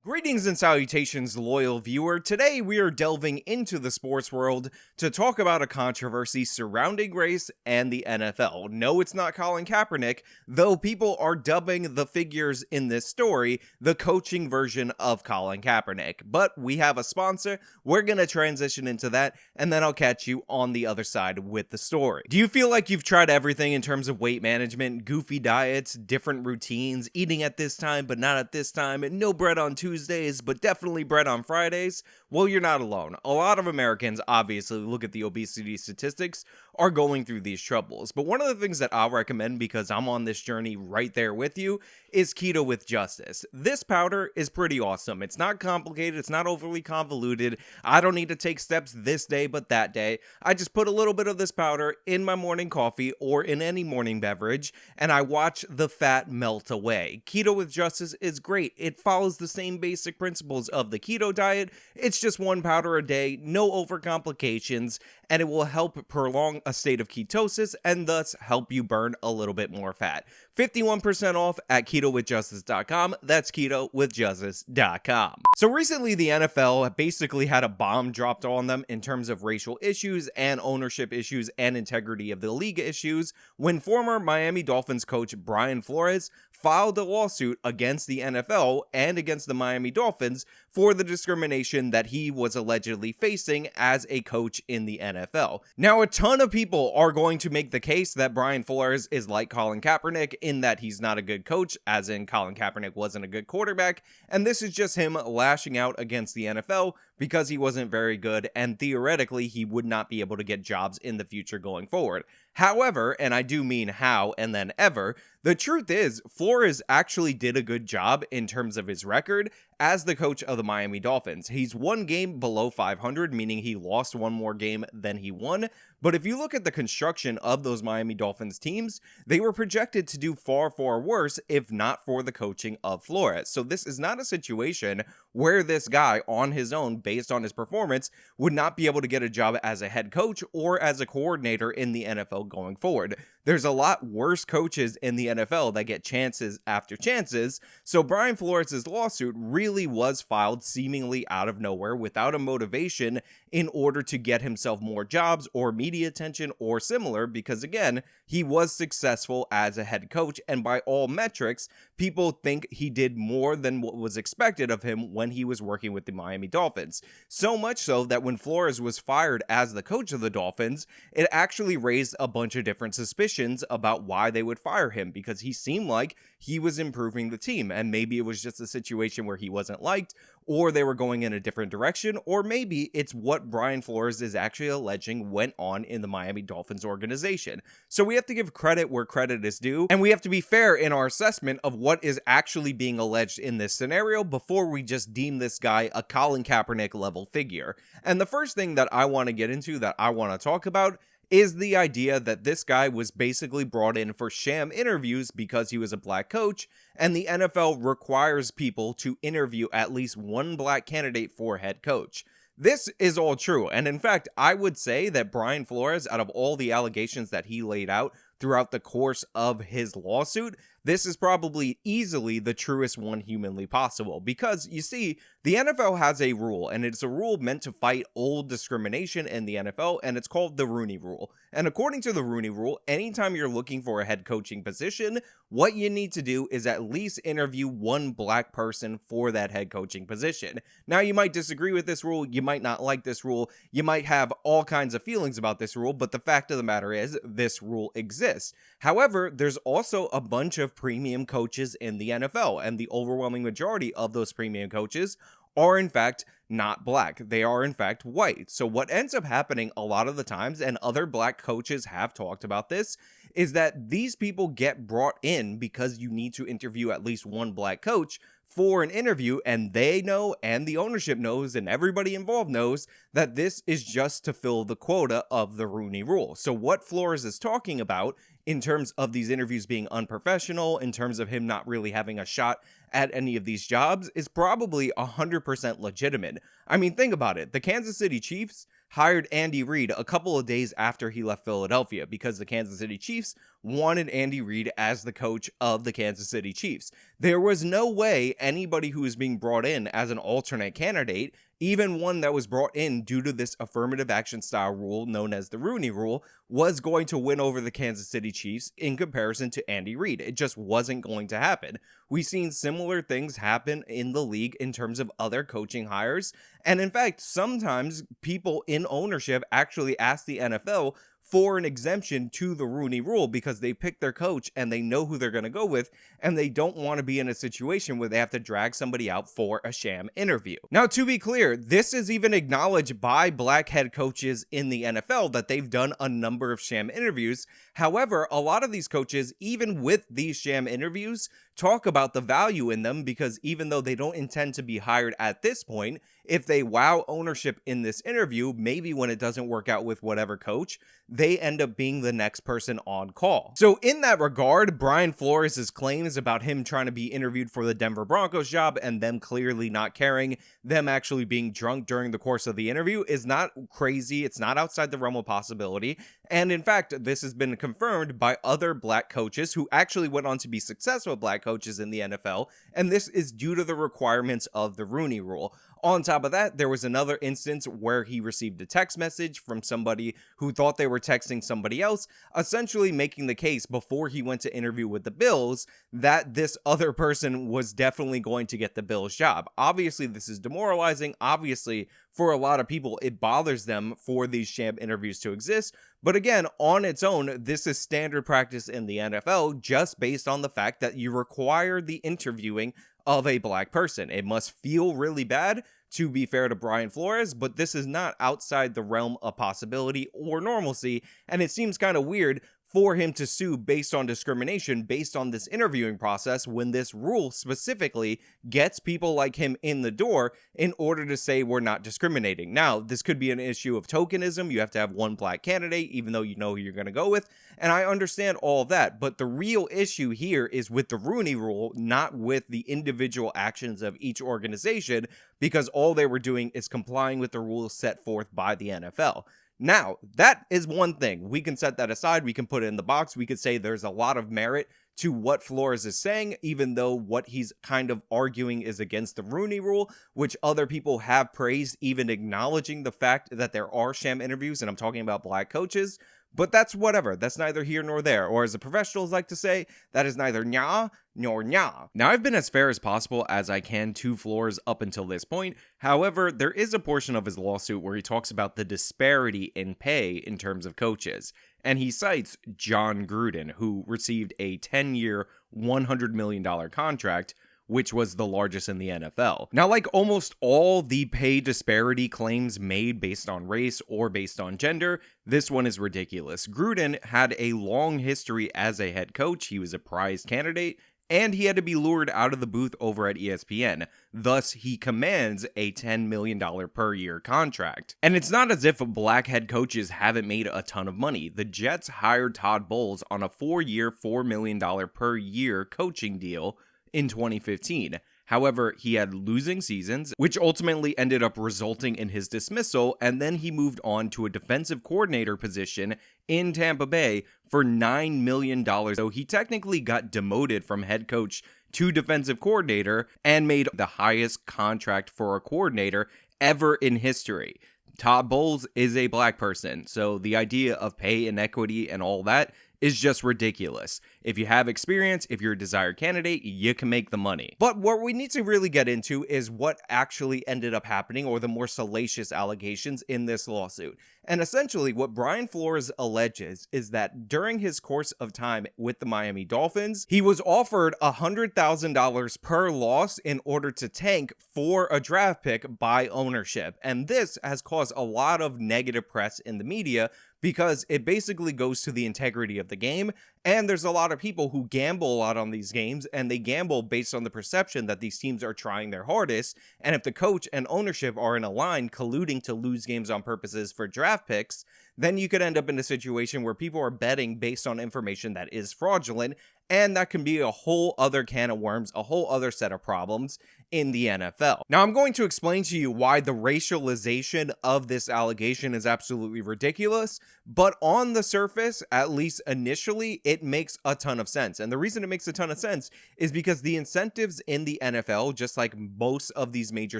Greetings and salutations, loyal viewer. Today we are delving into the sports world to talk about a controversy surrounding race and the NFL. No, it's not Colin Kaepernick, though people are dubbing the figures in this story the coaching version of Colin Kaepernick. But we have a sponsor, we're going to transition into that, and then I'll catch you on the other side with the story. Do you feel like you've tried everything in terms of weight management, goofy diets, different routines, eating at this time but not at this time, and no bread on Tuesdays, but definitely bread on Fridays? Well, you're not alone. A lot of Americans, obviously, look at the obesity statistics, are going through these troubles. But one of the things that I'll recommend, because I'm on this journey right there with you, is Keto with Justice. This powder is pretty awesome. It's not complicated. It's not overly convoluted. I don't need to take steps this day but that day. I just put a little bit of this powder in my morning coffee or in any morning beverage, and I watch the fat melt away. Keto with Justice is great. It follows the same basic principles of the keto diet. It's just one powder a day, no overcomplications, and it will help prolong a state of ketosis and thus help you burn a little bit more fat. 51% off at ketowithjustice.com. That's ketowithjustice.com. So recently the NFL basically had a bomb dropped on them in terms of racial issues and ownership issues and integrity of the league issues when former Miami Dolphins coach Brian Flores filed a lawsuit against the NFL and against the Miami Dolphins for the discrimination that he was allegedly facing as a coach in the NFL. Now, a ton of people are going to make the case that Brian Flores is like Colin Kaepernick in that he's not a good coach, as in Colin Kaepernick wasn't a good quarterback, and this is just him lashing out against the NFL because he wasn't very good, and theoretically he would not be able to get jobs in the future going forward. However, and I do mean how and then ever, the truth is Flores actually did a good job in terms of his record as the coach of the Miami Dolphins. He's one game below 500, meaning he lost one more game than he won. But if you look at the construction of those Miami Dolphins teams, they were projected to do far, far worse if not for the coaching of Flores. So this is not a situation where this guy on his own, based on his performance, would not be able to get a job as a head coach or as a coordinator in the NFL going forward. There's a lot worse coaches in the NFL that get chances after chances, so Brian Flores' lawsuit really was filed seemingly out of nowhere without a motivation in order to get himself more jobs or media attention or similar, because again, he was successful as a head coach, and by all metrics, people think he did more than what was expected of him when he was working with the Miami Dolphins. So much so that when Flores was fired as the coach of the Dolphins, it actually raised a bunch of different suspicions about why they would fire him, because he seemed like he was improving the team, and maybe it was just a situation where he wasn't liked, or they were going in a different direction, or maybe it's what Brian Flores is actually alleging went on in the Miami Dolphins organization. So we have to give credit where credit is due, and we have to be fair in our assessment of what is actually being alleged in this scenario before we just deem this guy a Colin Kaepernick level figure. And the first thing that I want to get into, that I want to talk about, is the idea that this guy was basically brought in for sham interviews because he was a black coach, and the NFL requires people to interview at least one black candidate for head coach. This is all true, and in fact, I would say that Brian Flores, out of all the allegations that he laid out throughout the course of his lawsuit, this is probably easily the truest one humanly possible, because you see, the NFL has a rule, and it's a rule meant to fight old discrimination in the NFL, and it's called the Rooney Rule. And according to the Rooney Rule, anytime you're looking for a head coaching position, what you need to do is at least interview one black person for that head coaching position. Now, you might disagree with this rule, you might not like this rule, you might have all kinds of feelings about this rule, but the fact of the matter is, this rule exists. However, there's also a bunch of premium coaches in the NFL, and the overwhelming majority of those premium coaches are in fact not black. They are in fact white. So what ends up happening a lot of the times, and other black coaches have talked about this, is that these people get brought in because you need to interview at least one black coach for an interview, and they know, and the ownership knows, and everybody involved knows that this is just to fill the quota of the Rooney Rule. So what Flores is talking about in terms of these interviews being unprofessional, in terms of him not really having a shot at any of these jobs, is probably 100% legitimate. I mean, think about it. The Kansas City Chiefs hired Andy Reid a couple of days after he left Philadelphia because the Kansas City Chiefs wanted Andy Reid as the coach of the Kansas City Chiefs. There was no way anybody who was being brought in as an alternate candidate, even one that was brought in due to this affirmative action style rule known as the Rooney rule, was going to win over the Kansas City Chiefs in comparison to Andy Reid. It just wasn't going to happen. We've seen similar things happen in the league in terms of other coaching hires. And in fact, sometimes people in ownership actually ask the NFL for an exemption to the Rooney rule because they pick their coach and they know who they're going to go with, and they don't want to be in a situation where they have to drag somebody out for a sham interview. Now, to be clear, this is even acknowledged by black head coaches in the NFL that they've done a number of sham interviews. However, a lot of these coaches, even with these sham interviews, talk about the value in them because even though they don't intend to be hired at this point, if they wow ownership in this interview, maybe when it doesn't work out with whatever coach, they end up being the next person on call. So in that regard, Brian Flores' claims about him trying to be interviewed for the Denver Broncos job and them clearly not caring, them actually being drunk during the course of the interview, is not crazy. It's not outside the realm of possibility. And in fact, this has been confirmed by other black coaches who actually went on to be successful black coaches in the NFL, and this is due to the requirements of the Rooney rule. On top of that, there was another instance where he received a text message from somebody who thought they were texting somebody else, essentially making the case before he went to interview with the Bills that this other person was definitely going to get the Bills job. Obviously, this is demoralizing. Obviously, for a lot of people, it bothers them for these sham interviews to exist. But again, on its own, this is standard practice in the NFL just based on the fact that you require the interviewing of a black person. It must feel really bad, to be fair to Brian Flores, but this is not outside the realm of possibility or normalcy, and it seems kind of weird for him to sue based on discrimination based on this interviewing process when this rule specifically gets people like him in the door in order to say we're not discriminating. Now, this could be an issue of tokenism. You have to have one black candidate, even though you know who you're going to go with. And I understand all of that. But the real issue here is with the Rooney rule, not with the individual actions of each organization, because all they were doing is complying with the rules set forth by the NFL. Now, that is one thing. We can set that aside. We can put it in the box. We could say there's a lot of merit to what Flores is saying, even though what he's kind of arguing is against the Rooney rule, which other people have praised, even acknowledging the fact that there are sham interviews, and I'm talking about black coaches. But that's whatever. That's neither here nor there. Or as the professionals like to say, that is neither nya nor nya. Now, I've been as fair as possible as I can to Flores up until this point. However, there is a portion of his lawsuit where he talks about the disparity in pay in terms of coaches. And he cites John Gruden, who received a 10-year, $100 million contract, which was the largest in the NFL. Now, like almost all the pay disparity claims made based on race or based on gender, this one is ridiculous. Gruden had a long history as a head coach. He was a prized candidate, and he had to be lured out of the booth over at ESPN. Thus, he commands a $10 million per year contract. And it's not as if black head coaches haven't made a ton of money. The Jets hired Todd Bowles on a 4-year, $4 million per year coaching deal in 2015. However, he had losing seasons, which ultimately ended up resulting in his dismissal, and then he moved on to a defensive coordinator position in Tampa Bay for $9 million. So he technically got demoted from head coach to defensive coordinator and made the highest contract for a coordinator ever in history. Todd Bowles is a black person, so the idea of pay inequity and all that is just ridiculous. If you have experience, if you're a desired candidate, you can make the money. But what we need to really get into is what actually ended up happening, or the more salacious allegations in this lawsuit. And essentially, what Brian Flores alleges is that during his course of time with the Miami Dolphins, he was offered $100,000 per loss in order to tank for a draft pick by ownership. And this has caused a lot of negative press in the media, because it basically goes to the integrity of the game, and there's a lot of people who gamble a lot on these games, and they gamble based on the perception that these teams are trying their hardest, and if the coach and ownership are in a line colluding to lose games on purposes for draft picks, then you could end up in a situation where people are betting based on information that is fraudulent, and that can be a whole other can of worms, a whole other set of problems in the NFL. Now, I'm going to explain to you why the racialization of this allegation is absolutely ridiculous, but on the surface, at least initially, it makes a ton of sense. And the reason it makes a ton of sense is because the incentives in the NFL, just like most of these major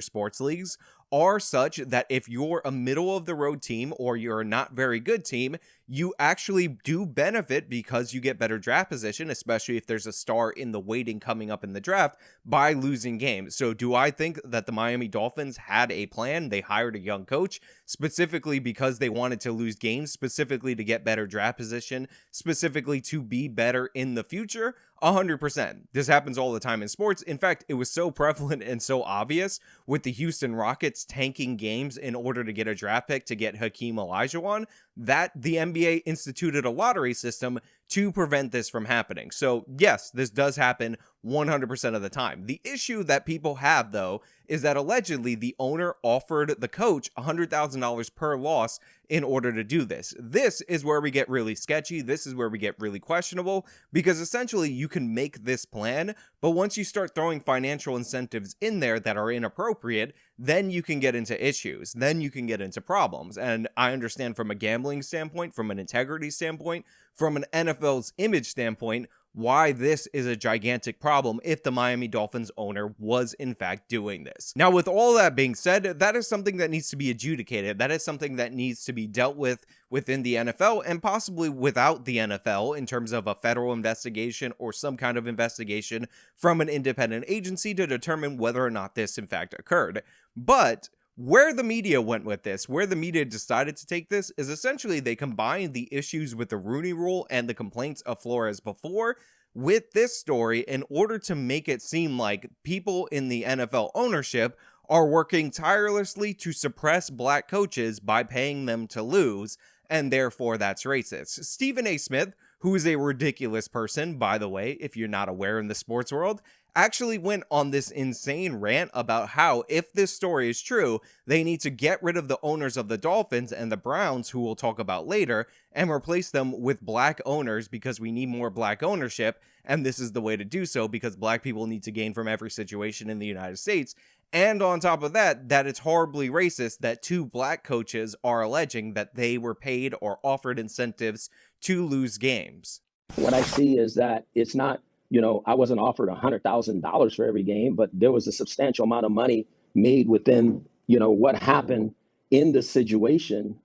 sports leagues, are such that if you're a middle of the road team or you're a not very good team, you actually do benefit because you get better draft position, especially if there's a star in the waiting coming up in the draft, by losing games. So do I think that the Miami Dolphins had a plan? They hired a young coach specifically because they wanted to lose games, specifically to get better draft position, specifically to be better in the future? 100%. This happens all the time in sports. In fact, it was so prevalent and so obvious with the Houston Rockets tanking games in order to get a draft pick to get Hakeem Olajuwon that the NBA instituted a lottery system to prevent this from happening. So yes, this does happen 100% of the time. The issue that people have, though, is that allegedly the owner offered the coach $100,000 per loss in order to do this. This is where we get really sketchy. This is where we get really questionable, because essentially you can make this plan, but once you start throwing financial incentives in there that are inappropriate, then you can get into issues. Then you can get into problems. And I understand from a gambling standpoint, from an integrity standpoint, from an NFL's image standpoint, why this is a gigantic problem if the Miami Dolphins owner was in fact doing this. Now, with all that being said, that is something that needs to be adjudicated. That is something that needs to be dealt with within the NFL and possibly without the NFL in terms of a federal investigation or some kind of investigation from an independent agency to determine whether or not this in fact occurred. But where the media went with this, where the media decided to take this, is essentially they combined the issues with the Rooney Rule and the complaints of Flores before with this story in order to make it seem like people in the NFL ownership are working tirelessly to suppress black coaches by paying them to lose, and therefore that's racist. Stephen A. Smith, who is a ridiculous person, by the way, if you're not aware in the sports world, actually went on this insane rant about how, if this story is true, they need to get rid of the owners of the Dolphins and the Browns, who we'll talk about later, and replace them with black owners because we need more black ownership, and this is the way to do so because black people need to gain from every situation in the United States. And on top of that, that it's horribly racist that two black coaches are alleging that they were paid or offered incentives to lose games. What I see is that it's not, I wasn't offered $100,000 for every game, but there was a substantial amount of money made within, what happened in the situation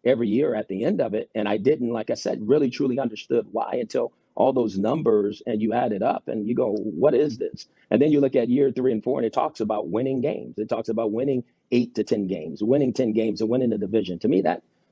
every year at the end of it. And I didn't, like I said, really truly understood why until all those numbers and you add it up and you go, what is this? And then you look at year 3 and 4 and it talks about winning games. It talks about winning 8 to 10 games, winning 10 games and winning the division. To me,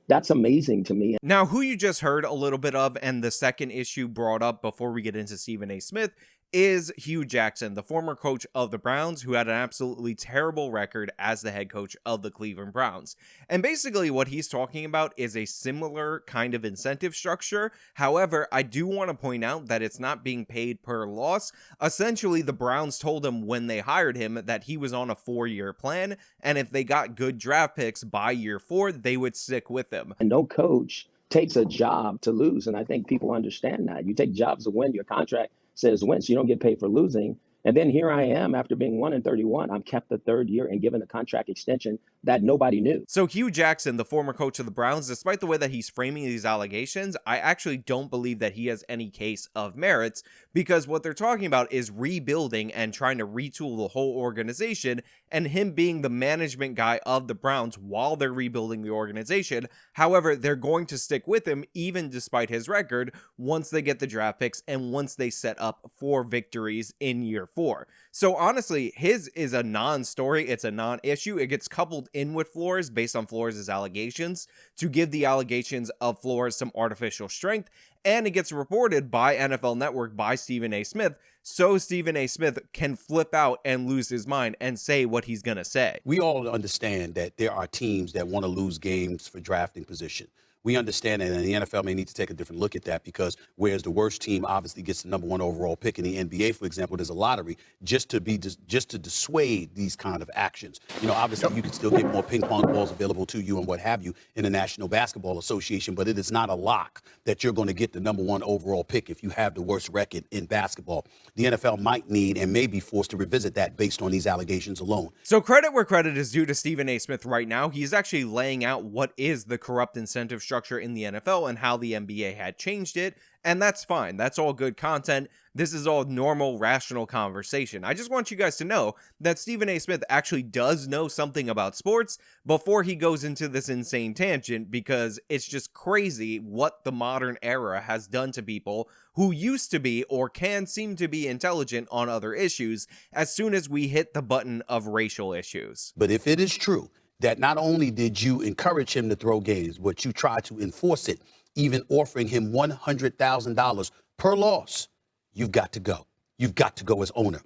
that's amazing to me. Now, who you just heard a little bit of, and the second issue brought up before we get into Stephen A. Smith, is Hue Jackson, the former coach of the Browns, who had an absolutely terrible record as the head coach of the Cleveland Browns. And basically what he's talking about is a similar kind of incentive structure. However, I do want to point out that it's not being paid per loss. Essentially, the Browns told him when they hired him that he was on a 4-year plan, and if they got good draft picks by year 4, they would stick with him. And no coach takes a job to lose, and I think people understand that. You take jobs to win. Your contract says win, so you don't get paid for losing. And then here I am, after being 1-31, I'm kept the 3rd year and given a contract extension that nobody knew. So Hue Jackson, the former coach of the Browns, despite the way that he's framing these allegations, I actually don't believe that he has any case of merits, because what they're talking about is rebuilding and trying to retool the whole organization, and him being the management guy of the Browns while they're rebuilding the organization. However, they're going to stick with him even despite his record once they get the draft picks and once they set up for victories in year 4. So honestly, his is a non-story. It's a non-issue. It gets coupled in with Flores based on Flores' allegations to give the allegations of Flores some artificial strength. And it gets reported by NFL Network by Stephen A. Smith, so Stephen A. Smith can flip out and lose his mind and say what he's going to say. We all understand that there are teams that want to lose games for drafting position. We understand that, and the NFL may need to take a different look at that, because whereas the worst team obviously gets the number 1 overall pick in the NBA, for example, there's a lottery just to dissuade these kind of actions. Obviously you can still get more ping pong balls available to you and what have you in the National Basketball Association, but it is not a lock that you're going to get the number 1 overall pick if you have the worst record in basketball. The NFL might need and may be forced to revisit that based on these allegations alone. So credit where credit is due to Stephen A. Smith right now. He's actually laying out what is the corrupt incentive structure in the NFL and how the NBA had changed it. And that's fine. That's all good content. This is all normal, rational conversation. I just want you guys to know that Stephen A. Smith actually does know something about sports before he goes into this insane tangent, because it's just crazy what the modern era has done to people who used to be or can seem to be intelligent on other issues as soon as we hit the button of racial issues. But if it is true that not only did you encourage him to throw games, but you tried to enforce it, even offering him $100,000 per loss, you've got to go. You've got to go as owner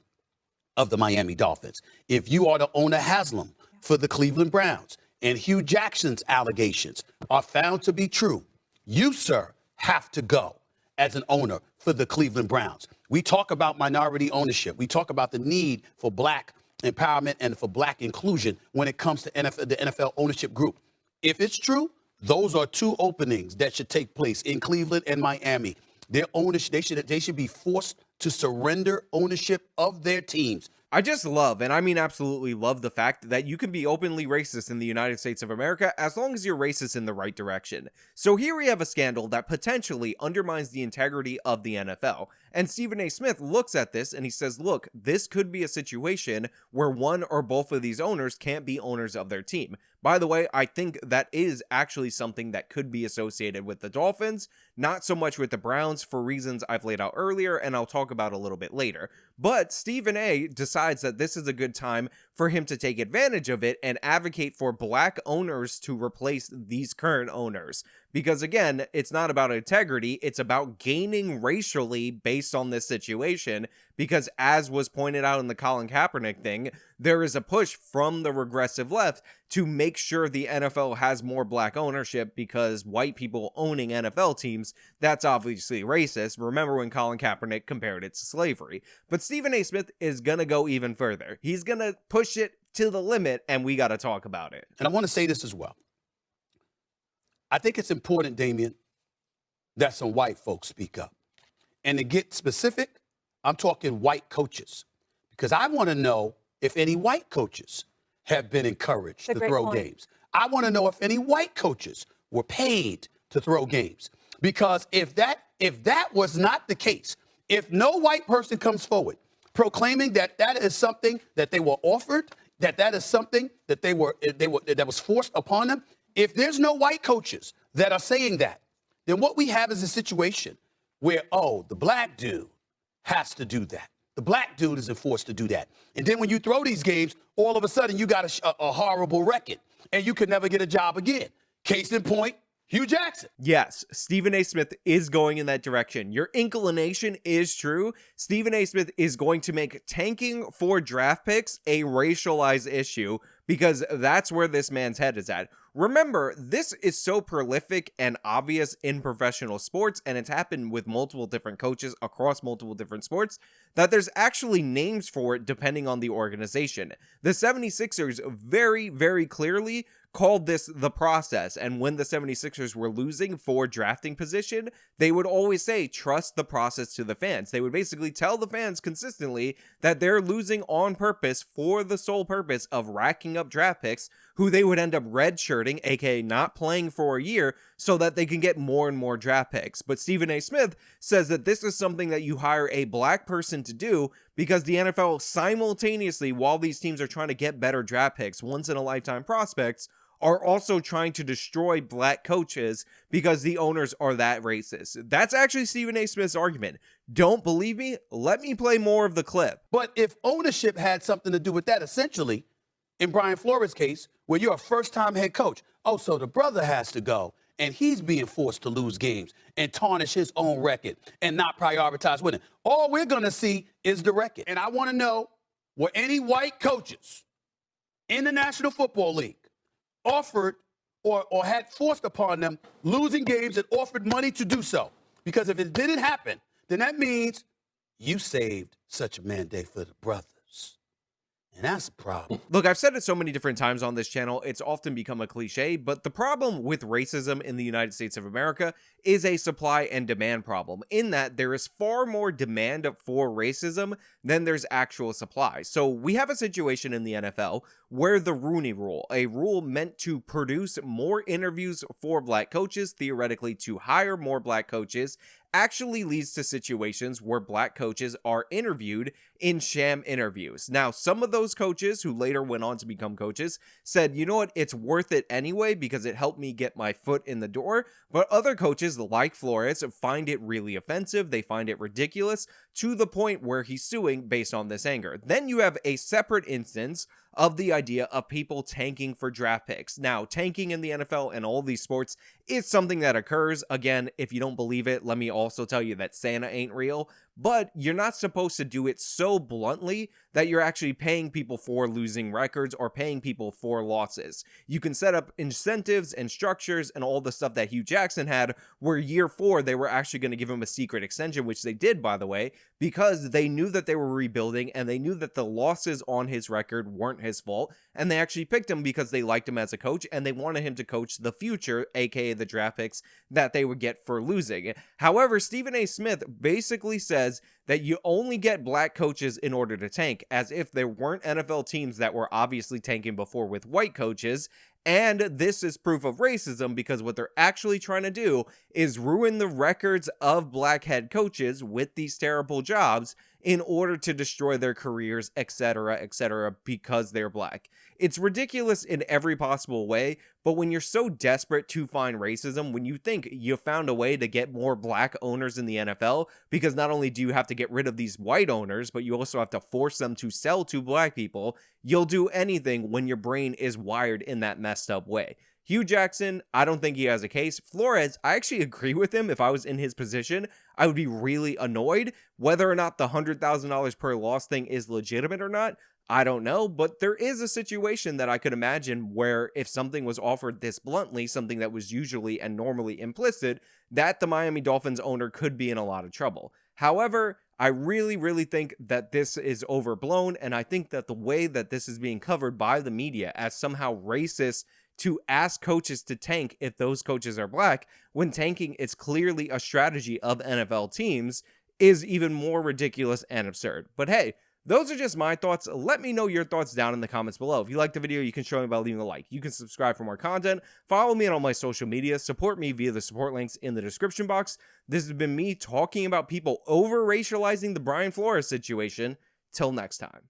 of the Miami Dolphins. If you are the owner Haslam for the Cleveland Browns and Hue Jackson's allegations are found to be true, you, sir, have to go as an owner for the Cleveland Browns. We talk about minority ownership. We talk about the need for black empowerment and for black inclusion when it comes to the NFL ownership group. If it's true, those are 2 openings that should take place in Cleveland and Miami. Their ownership, they should be forced to surrender ownership of their teams. I just love, and I mean absolutely love, the fact that you can be openly racist in the United States of America as long as you're racist in the right direction. So here we have a scandal that potentially undermines the integrity of the NFL. And Stephen A. Smith looks at this and he says, look, this could be a situation where one or both of these owners can't be owners of their team. By the way, I think that is actually something that could be associated with the Dolphins, not so much with the Browns for reasons I've laid out earlier and I'll talk about a little bit later. But Stephen A. decides that this is a good time for him to take advantage of it and advocate for black owners to replace these current owners. Because again, it's not about integrity, it's about gaining racially based on this situation, because as was pointed out in the Colin Kaepernick thing, there is a push from the regressive left to make sure the NFL has more black ownership, because white people owning NFL teams, that's obviously racist. Remember when Colin Kaepernick compared it to slavery. But Stephen A. Smith is gonna go even further. He's gonna push it to the limit, and we gotta talk about it. And I want to say this as well. I think it's important, Damian, that some white folks speak up. And to get specific, I'm talking white coaches, because I want to know if any white coaches have been encouraged to throw games. I want to know if any white coaches were paid to throw games, because if that was not the case, if no white person comes forward proclaiming that that is something that they were offered, that is something that that was forced upon them, if there's no white coaches that are saying that, then what we have is a situation where, oh, the black dude has to do that. The black dude is enforced to do that. And then when you throw these games, all of a sudden you got a horrible record and you could never get a job again. Case in point, Hue Jackson. Yes, Stephen A. Smith is going in that direction. Your inclination is true. Stephen A. Smith is going to make tanking for draft picks a racialized issue, because that's where this man's head is at. Remember, this is so prolific and obvious in professional sports, and it's happened with multiple different coaches across multiple different sports, that there's actually names for it depending on the organization. The 76ers very, very clearly called this the process, and when the 76ers were losing for drafting position, they would always say, trust the process to the fans. They would basically tell the fans consistently that they're losing on purpose for the sole purpose of racking up draft picks, who they would end up redshirting, aka not playing for a year, so that they can get more and more draft picks. But Stephen A. Smith says that this is something that you hire a black person to do, because the NFL simultaneously, while these teams are trying to get better draft picks, once-in-a-lifetime prospects, are also trying to destroy black coaches because the owners are that racist. That's actually Stephen A. Smith's argument. Don't believe me? Let me play more of the clip. But if ownership had something to do with that, essentially, in Brian Flores' case, where you're a first-time head coach, oh, so the brother has to go, and he's being forced to lose games and tarnish his own record and not prioritize winning. All we're going to see is the record. And I want to know, were any white coaches in the National Football League offered or had forced upon them losing games and offered money to do so. Because if it didn't happen, then that means you saved such a mandate for the brothers. And that's a problem. Look, I've said it so many different times on this channel, it's often become a cliche, but the problem with racism in the United States of America is a supply and demand problem, in that there is far more demand for racism than there's actual supply. So we have a situation in the NFL where the Rooney rule, a rule meant to produce more interviews for black coaches, theoretically to hire more black coaches, actually leads to situations where black coaches are interviewed in sham interviews. Now, some of those coaches who later went on to become coaches said, you know what, it's worth it anyway because it helped me get my foot in the door. But other coaches like Flores find it really offensive. They find it ridiculous to the point where he's suing based on this anger. Then you have a separate instance of the idea of people tanking for draft picks. Now, tanking in the NFL and all these sports is something that occurs. Again, if you don't believe it, let me also tell you that Santa ain't real. But you're not supposed to do it so bluntly that you're actually paying people for losing records or paying people for losses. You can set up incentives and structures and all the stuff that Hue Jackson had, where year 4, they were actually going to give him a secret extension, which they did, by the way, because they knew that they were rebuilding and they knew that the losses on his record weren't his fault. And they actually picked him because they liked him as a coach and they wanted him to coach the future, aka the draft picks that they would get for losing. However, Stephen A. Smith basically says that you only get black coaches in order to tank, as if there weren't NFL teams that were obviously tanking before with white coaches. And this is proof of racism because what they're actually trying to do is ruin the records of black head coaches with these terrible jobs in order to destroy their careers, etc., because they're black. It's ridiculous in every possible way, but when you're so desperate to find racism, when you think you found a way to get more black owners in the NFL, because not only do you have to get rid of these white owners, but you also have to force them to sell to black people, you'll do anything when your brain is wired in that messed up way. Hue Jackson, I don't think he has a case. Flores, I actually agree with him. If I was in his position, I would be really annoyed. Whether or not the $100,000 per loss thing is legitimate or not, I don't know, but there is a situation that I could imagine where if something was offered this bluntly, something that was usually and normally implicit, that the Miami Dolphins owner could be in a lot of trouble. However, I really think that this is overblown, and I think that the way that this is being covered by the media as somehow racist to ask coaches to tank if those coaches are black, when tanking is clearly a strategy of NFL teams, is even more ridiculous and absurd. But hey, those are just my thoughts. Let me know your thoughts down in the comments below. If you liked the video, you can show me by leaving a like. You can subscribe for more content. Follow me on all my social media. Support me via the support links in the description box. This has been me talking about people over-racializing the Brian Flores situation. Till next time.